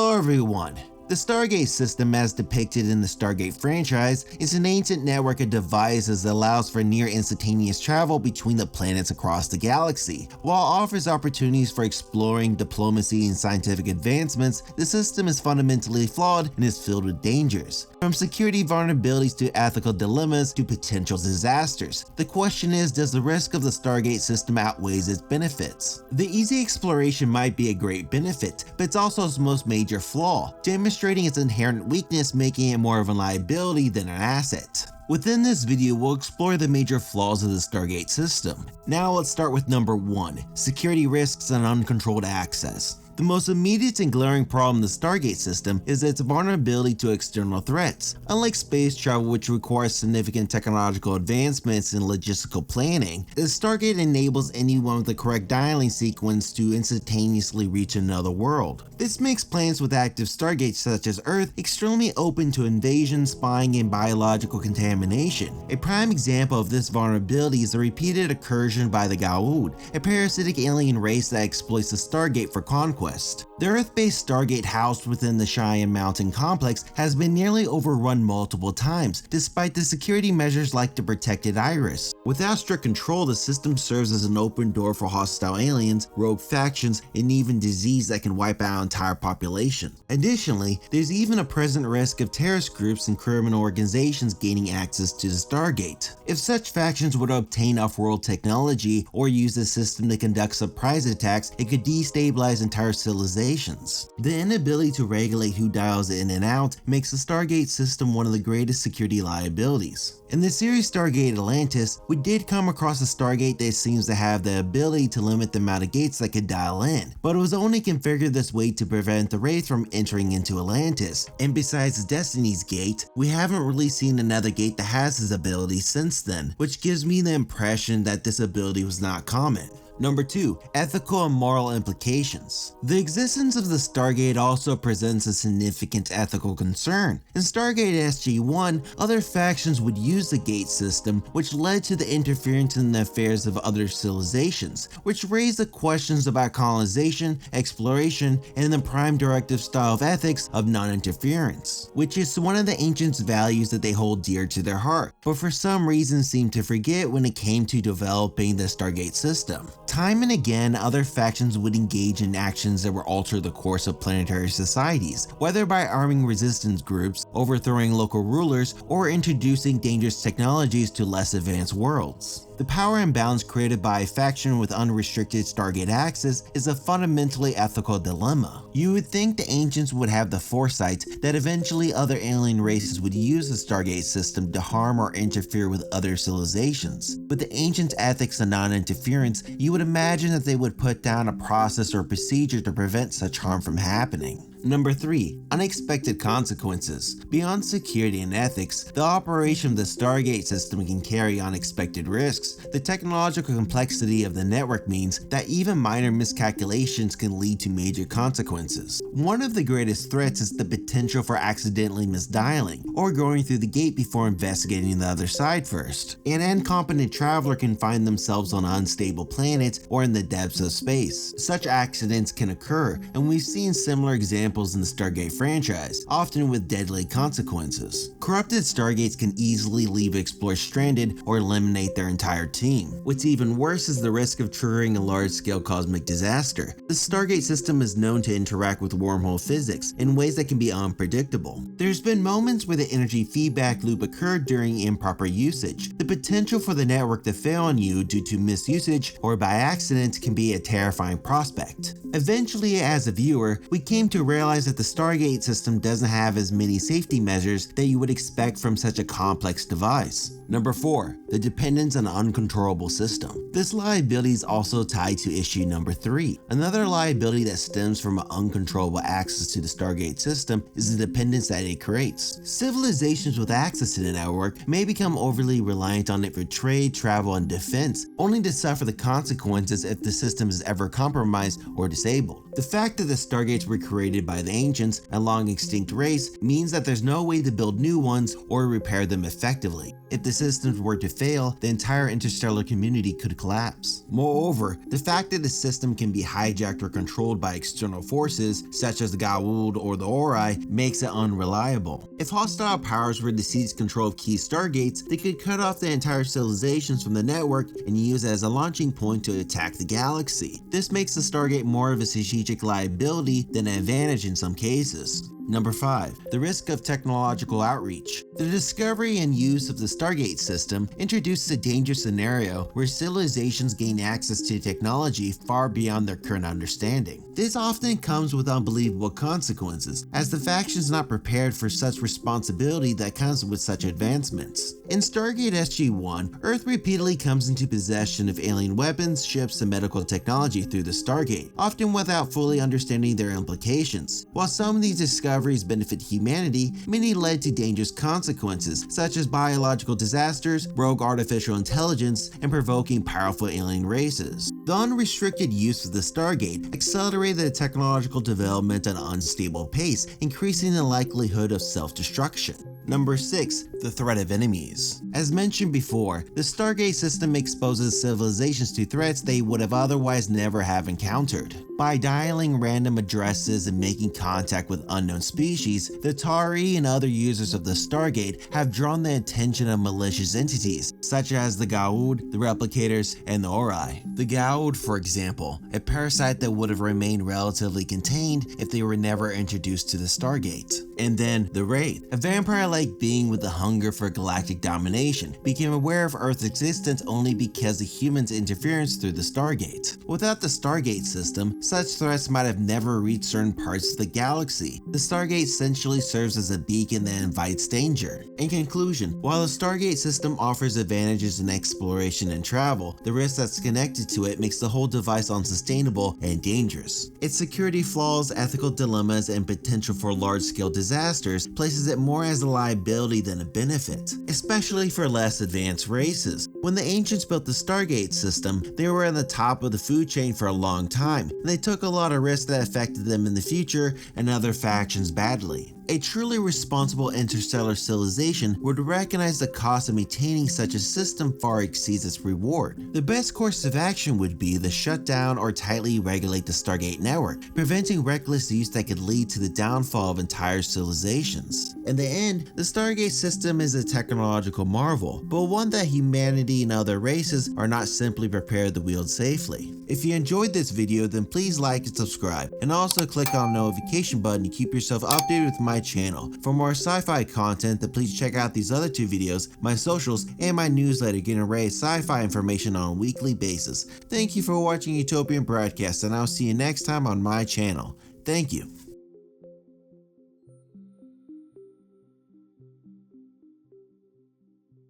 Hello everyone! The Stargate system, as depicted in the Stargate franchise, is an ancient network of devices that allows for near instantaneous travel between the planets across the galaxy. While it offers opportunities for exploring, diplomacy, and scientific advancements, the system is fundamentally flawed and is filled with dangers. From security vulnerabilities to ethical dilemmas to potential disasters, the question is, does the risk of the Stargate system outweigh its benefits? The easy exploration might be a great benefit, but it's also its most major flaw, demonstrating its inherent weakness, making it more of a liability than an asset. Within this video, we'll explore the major flaws of the Stargate system. Now let's start with number 1, security risks and uncontrolled access. The most immediate and glaring problem in the Stargate system is its vulnerability to external threats. Unlike space travel, which requires significant technological advancements and logistical planning, the Stargate enables anyone with the correct dialing sequence to instantaneously reach another world. This makes planets with active Stargates such as Earth extremely open to invasion, spying, and biological contamination. A prime example of this vulnerability is the repeated incursion by the Goa'uld, a parasitic alien race that exploits the Stargate for conquest. The Earth-based Stargate housed within the Cheyenne Mountain complex has been nearly overrun multiple times, despite the security measures like the protected iris. Without strict control, the system serves as an open door for hostile aliens, rogue factions, and even disease that can wipe out an entire population. Additionally, there's even a present risk of terrorist groups and criminal organizations gaining access to the Stargate. If such factions would obtain off-world technology or use the system to conduct surprise attacks, it could destabilize entire civilizations. The inability to regulate who dials in and out makes the Stargate system one of the greatest security liabilities. In the series Stargate Atlantis, we did come across a Stargate that seems to have the ability to limit the amount of gates that could dial in, but it was only configured this way to prevent the Wraith from entering into Atlantis. And besides Destiny's Gate, we haven't really seen another gate that has this ability since then, which gives me the impression that this ability was not common. Number 2, ethical and moral implications. The existence of the Stargate also presents a significant ethical concern. In Stargate SG-1, other factions would use the gate system, which led to the interference in the affairs of other civilizations, which raised the questions about colonization, exploration, and the prime directive style of ethics of non-interference, which is one of the ancients' values that they hold dear to their heart, but for some reason seemed to forget when it came to developing the Stargate system. Time and again, other factions would engage in actions that would alter the course of planetary societies, whether by arming resistance groups, overthrowing local rulers, or introducing dangerous technologies to less advanced worlds. The power imbalance created by a faction with unrestricted Stargate access is a fundamentally ethical dilemma. You would think the ancients would have the foresight that eventually other alien races would use the Stargate system to harm or interfere with other civilizations. With the ancient ethics of non-interference, you would imagine that they would put down a process or procedure to prevent such harm from happening. Number 3, unexpected consequences. Beyond security and ethics, the operation of the Stargate system can carry unexpected risks. The technological complexity of the network means that even minor miscalculations can lead to major consequences. One of the greatest threats is the potential for accidentally misdialing, or going through the gate before investigating the other side first. An incompetent traveler can find themselves on an unstable planet or in the depths of space. Such accidents can occur, and we've seen similar examples in the Stargate franchise, often with deadly consequences. Corrupted Stargates can easily leave explorers stranded or eliminate their entire team. What's even worse is the risk of triggering a large-scale cosmic disaster. The Stargate system is known to interact with wormhole physics in ways that can be unpredictable. There's been moments where the energy feedback loop occurred during improper usage. The potential for the network to fail on you due to misusage or by accident can be a terrifying prospect. Eventually, as a viewer, we came to realize that the Stargate system doesn't have as many safety measures that you would expect from such a complex device. Number 4, the dependence on an uncontrollable system. This liability is also tied to issue number 3. Another liability that stems from an uncontrollable access to the Stargate system is the dependence that it creates. Civilizations with access to the network may become overly reliant on it for trade, travel, and defense, only to suffer the consequences if the system is ever compromised or disabled. The fact that the Stargates were created by the ancients, a long extinct race, means that there's no way to build new ones or repair them effectively. If the systems were to fail, the entire interstellar community could collapse. Moreover, the fact that the system can be hijacked or controlled by external forces, such as the Goa'uld or the Ori, makes it unreliable. If hostile powers were to seize control of key stargates, they could cut off the entire civilizations from the network and use it as a launching point to attack the galaxy. This makes the Stargate more of a strategic liability than an advantage in some cases. Number 5. The risk of technological outreach. The discovery and use of the Stargate system introduces a dangerous scenario where civilizations gain access to technology far beyond their current understanding. This often comes with unbelievable consequences, as the faction is not prepared for such responsibility that comes with such advancements. In Stargate SG-1, Earth repeatedly comes into possession of alien weapons, ships, and medical technology through the Stargate, often without fully understanding their implications. While some of these discoveries benefit humanity, many led to dangerous consequences, such as biological disasters, rogue artificial intelligence, and provoking powerful alien races. The unrestricted use of the Stargate accelerated the technological development at an unstable pace, increasing the likelihood of self-destruction. Number 6. The threat of enemies. As mentioned before, the Stargate system exposes civilizations to threats they would have otherwise never have encountered. By dialing random addresses and making contact with unknown species, the Tari and other users of the Stargate have drawn the attention of malicious entities, such as the Goa'uld, the Replicators, and the Ori. The Goa'uld, for example, a parasite that would have remained relatively contained if they were never introduced to the Stargate. And then the Wraith, a vampire-like being with a hunger for galactic domination, became aware of Earth's existence only because of humans' interference through the Stargate. Without the Stargate system, such threats might have never reached certain parts of the galaxy. The Stargate essentially serves as a beacon that invites danger. In conclusion, while the Stargate system offers advantages in exploration and travel, the risk that's connected to it makes the whole device unsustainable and dangerous. Its security flaws, ethical dilemmas, and potential for large-scale disasters places it more as a liability than a benefit, especially for less advanced races. When the ancients built the Stargate system, they were at the top of the food chain for a long time, and they took a lot of risks that affected them in the future and other factions badly. A truly responsible interstellar civilization would recognize the cost of maintaining such a system far exceeds its reward. The best course of action would be to shut down or tightly regulate the Stargate network, preventing reckless use that could lead to the downfall of entire civilizations. In the end, the Stargate system is a technological marvel, but one that humanity and other races are not simply prepared to wield safely. If you enjoyed this video, then please like and subscribe, and also click on the notification button to keep yourself updated with my channel. For more sci-fi content, then please check out these other 2 videos, my socials, and my newsletter getting array of sci-fi information on a weekly basis. Thank you for watching Utopian Broadcast, and I'll see you next time on my channel. Thank you.